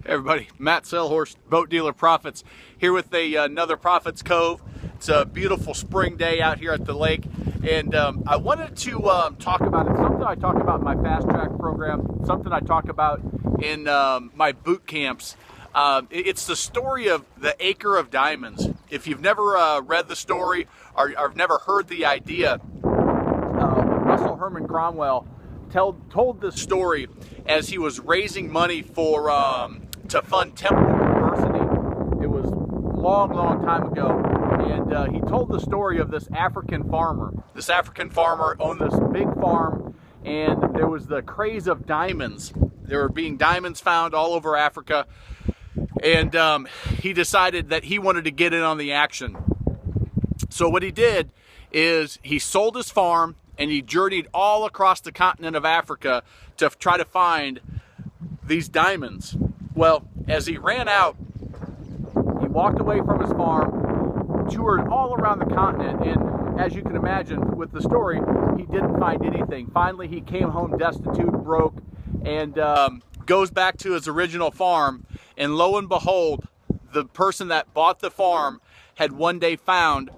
Everybody, Matt Selhorst, Boat Dealer Profits, here with another Profits Cove. It's a beautiful spring day out here at the lake, and I wanted to talk about it. Something I talk about in my fast track program, something I talk about in my boot camps. It's the story of the Acre of Diamonds. If you've never read the story or never heard the idea, Russell Herman Cromwell told this story as he was raising money for to fund Temple University. It was a long time ago, and he told the story of this African farmer. This African farmer owned this big farm, and there was the craze of diamonds. There were being diamonds found all over Africa, and he decided that he wanted to get in on the action. So what he did is he sold his farm and he journeyed all across the continent of Africa to try to find these diamonds. Well, as he ran out, he walked away from his farm, toured all around the continent, and as you can imagine with the story, he didn't find anything. Finally, he came home destitute, broke, and goes back to his original farm, and lo and behold, the person that bought the farm had one day found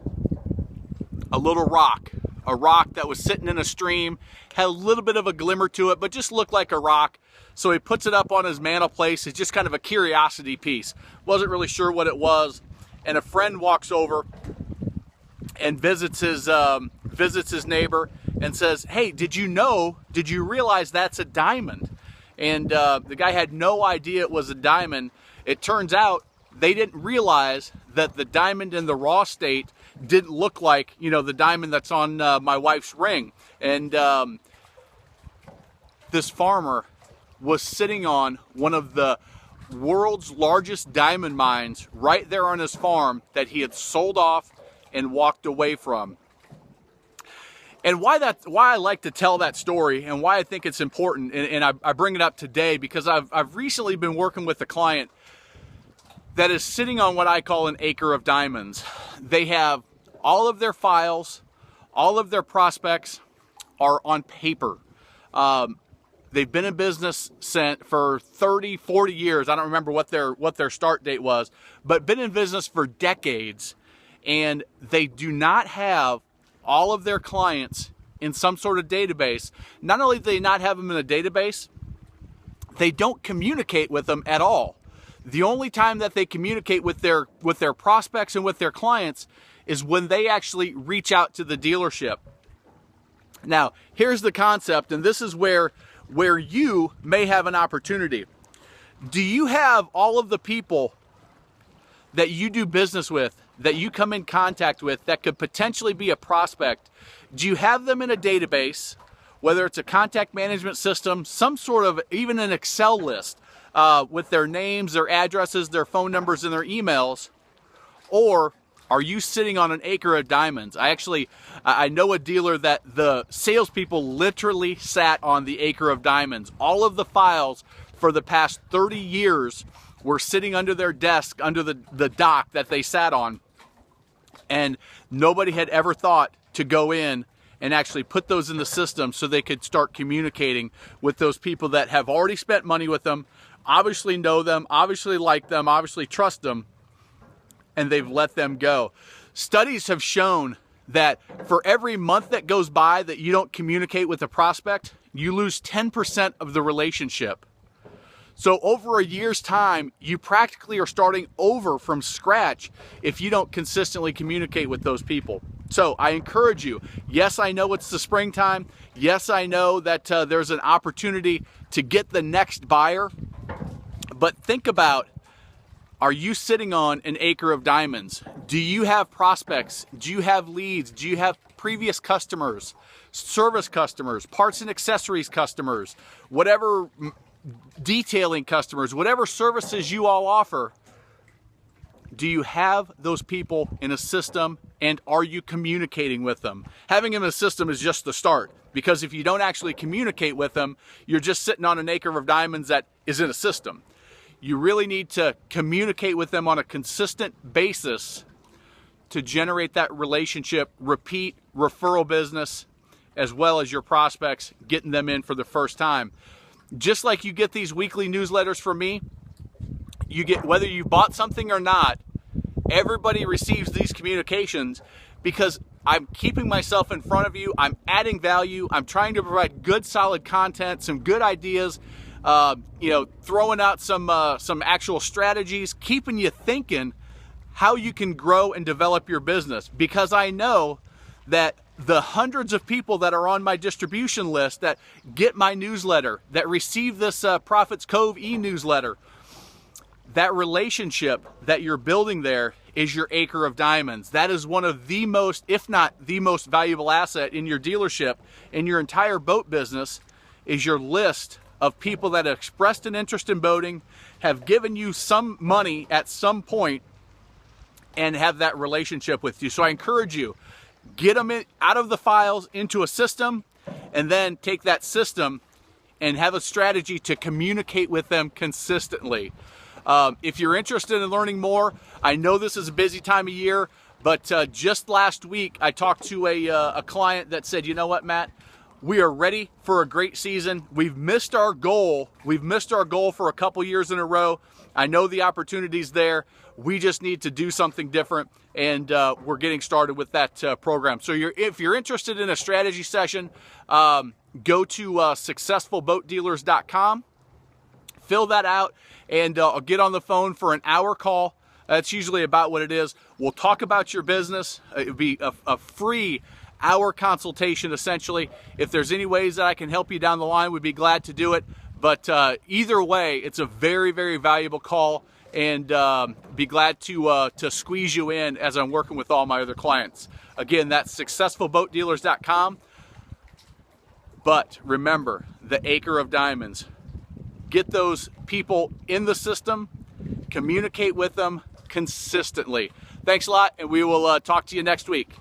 a little rock. A rock that was sitting in a stream, had a little bit of a glimmer to it, but just looked like a rock. So he puts it up on his mantle place. It's just kind of a curiosity piece. Wasn't really sure what it was. And a friend walks over and visits his neighbor and says, "Hey, did you realize that's a diamond?" And the guy had no idea it was a diamond. It turns out they didn't realize that the diamond in the raw state didn't look like, the diamond that's on my wife's ring. And this farmer was sitting on one of the world's largest diamond mines right there on his farm that he had sold off and walked away from. And why I like to tell that story and why I think it's important, and I bring it up today because I've recently been working with a client that is sitting on what I call an acre of diamonds. They have all of their files, all of their prospects are on paper. They've been in business for 30, 40 years. I don't remember what their start date was, but been in business for decades. And they do not have all of their clients in some sort of database. Not only do they not have them in a database, they don't communicate with them at all. The only time that they communicate with their prospects and with their clients is when they actually reach out to the dealership. Now, here's the concept, and this is where you may have an opportunity. Do you have all of the people that you do business with, that you come in contact with, that could potentially be a prospect? Do you have them in a database, whether it's a contact management system, some sort of, even an Excel list, with their names, their addresses, their phone numbers, and their emails? Or are you sitting on an acre of diamonds? I know a dealer that the salespeople literally sat on the acre of diamonds. All of the files for the past 30 years were sitting under their desk, under the dock that they sat on. And nobody had ever thought to go in and actually put those in the system so they could start communicating with those people that have already spent money with them, obviously know them, obviously like them, obviously trust them, and they've let them go. Studies have shown that for every month that goes by that you don't communicate with a prospect, you lose 10% of the relationship. So over a year's time, you practically are starting over from scratch if you don't consistently communicate with those people. So I encourage you. Yes, I know it's the springtime. Yes, I know that there's an opportunity to get the next buyer. But think about, are you sitting on an acre of diamonds? Do you have prospects? Do you have leads? Do you have previous customers, service customers, parts and accessories customers, whatever, detailing customers, whatever services you all offer? Do you have those people in a system, and are you communicating with them? Having them in a system is just the start, because if you don't actually communicate with them, you're just sitting on an acre of diamonds that is in a system. You really need to communicate with them on a consistent basis to generate that relationship, repeat referral business, as well as your prospects, getting them in for the first time. Just like you get these weekly newsletters from me, whether you bought something or not, everybody receives these communications because I'm keeping myself in front of you. I'm adding value. I'm trying to provide good, solid content, some good ideas, throwing out some actual strategies, keeping you thinking how you can grow and develop your business, because I know that the hundreds of people that are on my distribution list that get my newsletter, that receive this Profits Cove e-newsletter, that relationship that you're building there is your acre of diamonds. That is one of the most, if not the most valuable asset in your dealership, in your entire boat business, is your list of people that have expressed an interest in boating, have given you some money at some point, and have that relationship with you. So I encourage you, get them out of the files into a system, and then take that system and have a strategy to communicate with them consistently. If you're interested in learning more, I know this is a busy time of year, but just last week I talked to a client that said, you know what, Matt, we are ready for a great season. We've missed our goal. We've missed our goal for a couple years in a row. I know the opportunity's there. We just need to do something different, and we're getting started with that program. So if you're interested in a strategy session, go to successfulboatdealers.com, fill that out, and I'll get on the phone for an hour call. That's usually about what it is. We'll talk about your business. It'll be a free hour consultation, essentially. If there's any ways that I can help you down the line, we'd be glad to do it. But either way, it's a very, very valuable call, and be glad to squeeze you in as I'm working with all my other clients. Again, that's successfulboatdealers.com. But remember, the acre of diamonds. Get those people in the system, communicate with them consistently. Thanks a lot, and we will talk to you next week.